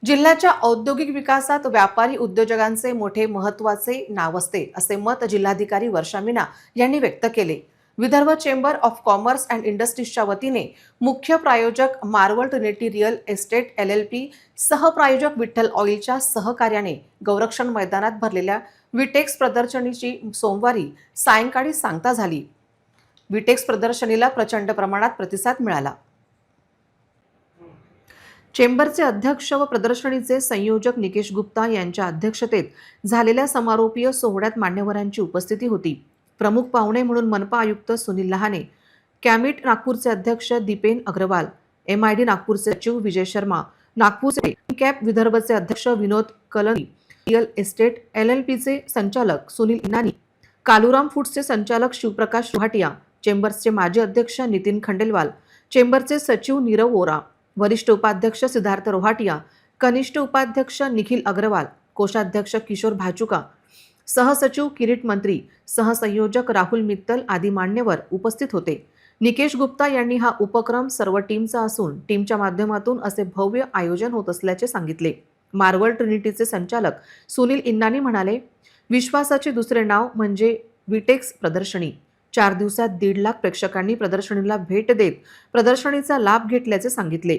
जिल्ह्याच्या औद्योगिक विकासात व्यापारी उद्योजकांचे मोठे महत्त्वाचे नाव असते, असे मत जिल्हाधिकारी वर्षा मीना यांनी व्यक्त केले। Vidarbha Chamber of Commerce and इंडस्ट्रीजच्या वतीने मुख्य प्रायोजक Marvel Trinity real estate LLP सहप्रायोजक विठ्ठल ऑइलच्या सहकार्याने गौरक्षण मैदानात भरलेल्या विटेक्स प्रदर्शनीची सोमवारी सायंकाळी सांगता झाली। विटेक्स प्रदर्शनीला प्रचंड प्रमाणात प्रतिसाद मिळाला। चेंबरचे अध्यक्ष व प्रदर्शनीचे संयोजक निकेश गुप्ता यांच्या अध्यक्षतेत झालेल्या समारोपीय सोहळ्यात मान्यवरांची उपस्थिती होती। प्रमुख पाहुणे म्हणून मनपा आयुक्त सुनील लहाने, कॅमिट नागपूरचे अध्यक्ष दीपेन अग्रवाल, MID नागपूरचे सचिव विजय शर्मा, नागपूरचे कॅप विदर्भचे अध्यक्ष विनोद कलनी, रिअल एस्टेट LLPचे संचालक सुनील इनानी, कालुराम फूड्सचे संचालक शिवप्रकाश रोहाटिया, चेंबर्सचे माजी अध्यक्ष नितीन खंडेलवाल, चेंबरचे सचिव नीरव वोरा, वरिष्ठ उपाध्यक्ष सिद्धार्थ रोहाटिया, कनिष्ठ उपाध्यक्ष निखिल अग्रवाल, कोषाध्यक्ष किशोर भाचुका, सहसचिव किरीट मंत्री, सहसंयोजक राहुल मित्तल आदी मान्यवर उपस्थित होते। निकेश गुप्ता यांनी हा उपक्रम सर्व टीमचा असून टीमच्या माध्यमातून असे भव्य आयोजन होत असल्याचे सांगितले। मार्वल ट्रिनिटीचे संचालक सुनील इन्नानी म्हणाले, विश्वासाचे दुसरे नाव म्हणजे विटेक्स प्रदर्शनी। 4 दिवसात 1.5 लाख प्रेक्षकांनी प्रदर्शनीला भेट देत प्रदर्शनीचा लाभ घेतल्याचे सांगितले।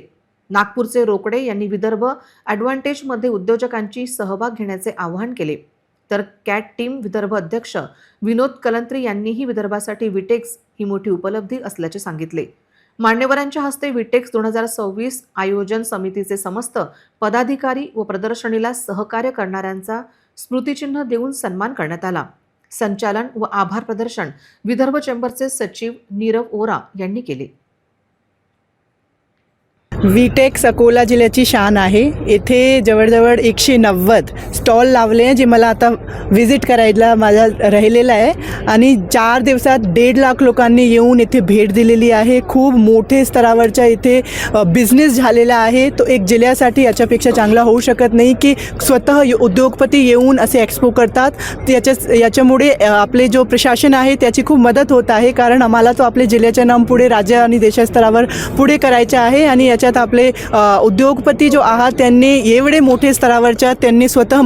नागपूरचे रोकडे यांनी विदर्भ ॲडव्हान्टेजमध्ये उद्योजकांची सहभाग घेण्याचे आवाहन केले, तर कॅट टीम विदर्भ अध्यक्ष विनोद कलंत्री यांनीही विदर्भासाठी विटेक्स ही मोठी उपलब्धी असल्याचे सांगितले। मान्यवरांच्या हस्ते विटेक्स 2026 आयोजन समितीचे समस्त पदाधिकारी व प्रदर्शनीला सहकार्य करणाऱ्यांचा स्मृतिचिन्ह देऊन सन्मान करण्यात आला। संचालन व आभार प्रदर्शन विदर्भ चेंबरचे सचिव नीरव ओरा यांनी केले। विटेक्स अकोला जिल्ह्याची शान आहे। येथे जवळजवळ 190 स्टॉल लावले जे मला आता व्हिजिट करायला माझा राहिलेला आहे आणि 4 दिवसात 1.5 लाख लोकांनी येऊन इथे भेट दिलेली आहे। खूप मोठे स्तरावरचा इथे बिझनेस झालेला आहे। तो एक जिल्ह्यासाठी याच्यापेक्षा चांगला होऊ शकत नाही की स्वतः उद्योगपती येऊन असे एक्सपो करतात। याच्यामुळे आपले जो प्रशासन आहे त्याची खूप मदत होत आहे, कारण आम्हाला तो आपले जिल्ह्याचे नाम पुढे राज्य आणि देशस्तरावर पुढे करायचे आहे आणि याच्यात आपले उद्योगपती जो आहात त्यांनी एवढे मोठे स्तरावरच्या त्यांनी स्वतः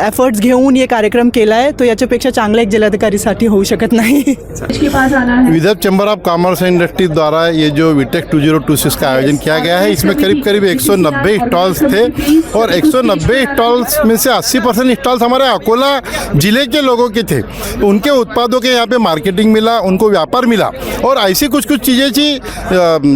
एफर्ट्स घेऊन ये कार्यक्रम केला आहे, तो याच्यापेक्षा चांगला एक जिल्हाधिकारीसाठी होऊ शकत नाही। Vidarbha chamber of commerce end industries द्वारा ये जो विटेक 2026 का आयोजन किया गया है, इसमें करीब 190 स्टॉल्स थे और 190 स्टॉल्स में से 80% स्टॉल्स हमारे अकोला जिले के लोगों के थे। उनके उत्पादों के यहाँ पे मार्केटिंग मिला, उनको व्यापार मिला और ऐसी कुछ चीज़ें थी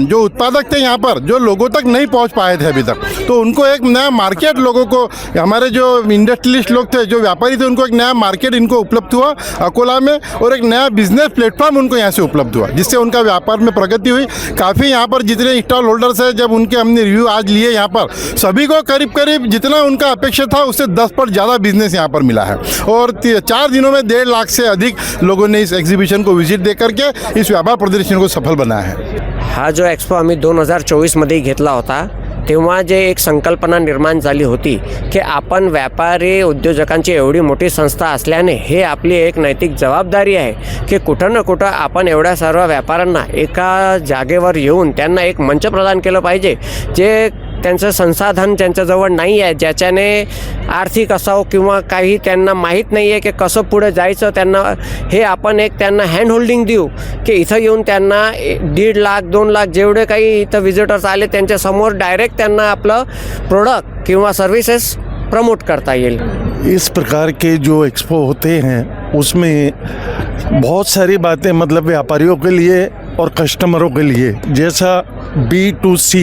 जो उत्पादक थे यहाँ पर जो लोगों तक नहीं पहुँच पाए थे अभी तक, तो उनको एक नया मार्केट लोगों को, हमारे जो इंडस्ट्रियलिस्ट लोग थे, जो व्यापारी थे, उनको एक नया मार्केट इनको उपलब्ध हुआ अकोला में और एक नया बिजनेस प्लेटफॉर्म उनको यहाँ से उपलब्ध हुआ, जिससे उनका व्यापार में प्रगति हुई। काफ़ी यहाँ पर जितने स्टॉल होल्डर्स हैं, जब उनके हमने रिव्यू आज लिए यहाँ पर, सभी को करीब जितना उनका अपेक्षा था उससे 10% ज़्यादा बिजनेस यहाँ पर मिला है और 4 दिनों में 1.5 लाख से अधिक लोगों ने इस एग्जीबिशन को विजिट दे करके इस व्यापार प्रदर्शन को सफल बनाया है। हा जो एक्सपो आम्ही 2024 मध्ये घेतला होता, तेव्हा जे एक संकल्पना निर्माण झाली होती की आपण व्यापारी उद्योजकांची एवढी मोठी संस्था असल्याने हे आपली एक नैतिक जबाबदारी आहे की कुठं ना कुठं आपण एवढ्या सर्व व्यापाऱ्यांना एका जागेवर येऊन त्यांना एक मंच प्रदान केलं पाहिजे, जे त्यांचं संसाधन त्यांच्याजवळ नाही आहे, ज्याच्याने आर्थिक असावं किंवा काही त्यांना माहीत नाही आहे की कसं पुढे जायचं, त्यांना हे आपण एक त्यांना हँड होल्डिंग देऊ की इथं येऊन त्यांना 1.5 लाख 2 लाख जेवढे काही इथं विजिटर्स आले त्यांच्यासमोर डायरेक्ट त्यांना आपलं प्रोडक्ट किंवा सर्विसेस प्रमोट करता येईल। इस प्रकार के जो एक्सपो होते हैं उसमें बहुत सारी बातें मतलब व्यापारियों के लिए और कस्टमरों के लिए, जैसा B2C,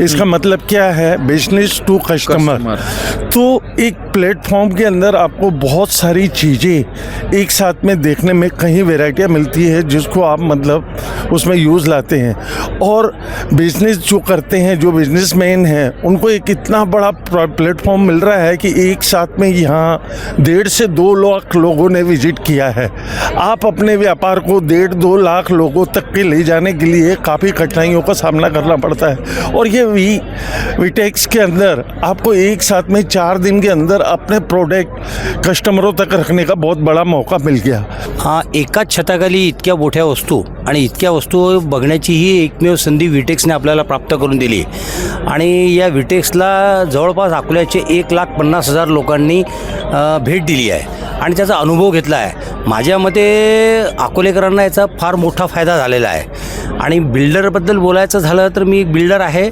इसका मतलब क्या है, बिजनेस टू कस्टमर। तो एक प्लेटफॉर्म के अंदर आपको बहुत सारी चीज़ें एक साथ में देखने में कहीं वैरायटियाँ मिलती है जिसको आप मतलब उसमें यूज़ लाते हैं और बिजनेस जो करते हैं, जो बिजनेसमैन हैं, उनको एक इतना बड़ा प्लेटफॉर्म मिल रहा है कि एक साथ में यहाँ 1.5 से 2 लाख लोगों ने विजिट किया है। आप अपने व्यापार को 1.5-2 लाख लोगों तक के ले जाने के लिए काफ़ी कठिनाइयों का सामना करना पड़ता है और ये विटेक्स के अंदर आपको एक साथ में 4 दिन के अंदर अपने प्रोडक्ट कस्टमरों तक रखने का बहुत बड़ा मौका मिल गया। एकाच छताखाली इतक्या मोठ्या वस्तू आणि इतक्या वस्तू बघण्याची ही एकमेव संधी विटेक्सने आपल्याला प्राप्त करून दिली. आणि या विटेक्सला जवळपास अकोल्याचे 1,50,000 लोकांनी भेट दिली आहे आणि त्याचा अनुभव घेतला आहे. माझ्या मते अकोलेकरांना याचा फार मोठा फायदा झालेला आहे. आणि बिल्डरबद्दल बोलायचं झालं तर मी एक बिल्डर आहे.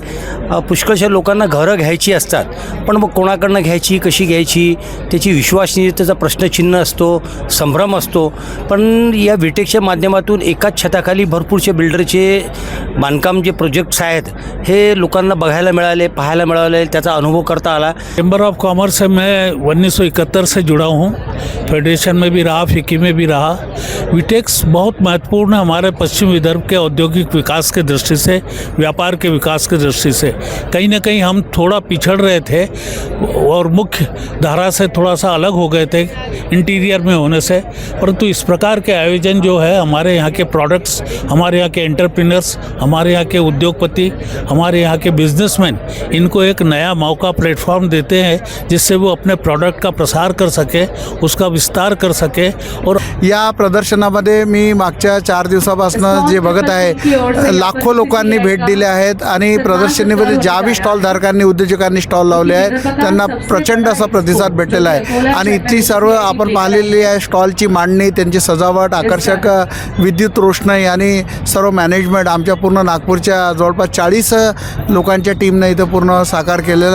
पुष्कळशा लोकांना घरं घ्यायची असतात, पण मग कोणाकडनं घ्यायची, कशी घ्यायची, त्याची विश्वासनीयतेचा प्रश्नचिन्ह असतो, संभ्रम असतो. पण या विटेक्सच्या माध्यमातून एकाच छताखाली भरपूरचे बिल्डरचे बांधकाम जे प्रोजेक्ट्स आहेत हे लोकांना बघायला मिळाले, पाहायला मिळाले, त्याचा अनुभव करता आला. चैम्बर ऑफ कॉमर्स से मैं 1971 से जुड़ा हूँ. फेडरेशन में भी रहा, फिक्की में भी रहा. विटेक्स बहुत महत्वपूर्ण है हमारे पश्चिम विदर्भ के औद्योगिक विकास के दृष्टि से, व्यापार के विकास की दृष्टि से. कहीं ना कहीं हम थोड़ा पिछड़ रहे थे और मुख्य धारा से थोड़ा सा अलग हो गए थे इंटीरियर में होने से. परंतु इस प्रकार के आयोजन जो है हमारे यहाँ के प्रोडक्ट्स, हमारे यहाँ के एंटरप्रेन्योर्स, हमारे यहाँ के उद्योगपति, हमारे यहाँ के बिजनेसमैन, इनको एक नया मौका, प्लेटफॉर्म देते हैं जिससे वो अपने प्रोडक्ट का प्रसार कर सके, उसका विस्तार कर सके. और या प्रदर्शनामध्ये मी मागच्या 4 दिवसापासून जे बघत आहे, लाखो लोकांनी भेट दिल्या आहेत आणि प्रदर्शनीमध्ये ज्याही स्टॉलधारकांनी, उद्योजकांनी स्टॉल लावले आहेत त्यांना प्रचंड असा प्रतिसाद भेटलेला आहे. आणि इथली सर्व आपण पाहिलेली आहे स्टॉलची मांडणी, त्यांची सजावट, आकर्षक विद्युत रोषणाई आणि सर्व मॅनेजमेंट आमच्या पूर्ण नागपूरच्या जवळपास 40 लोकांच्या टीमने इथं पूर्ण साकार केलेला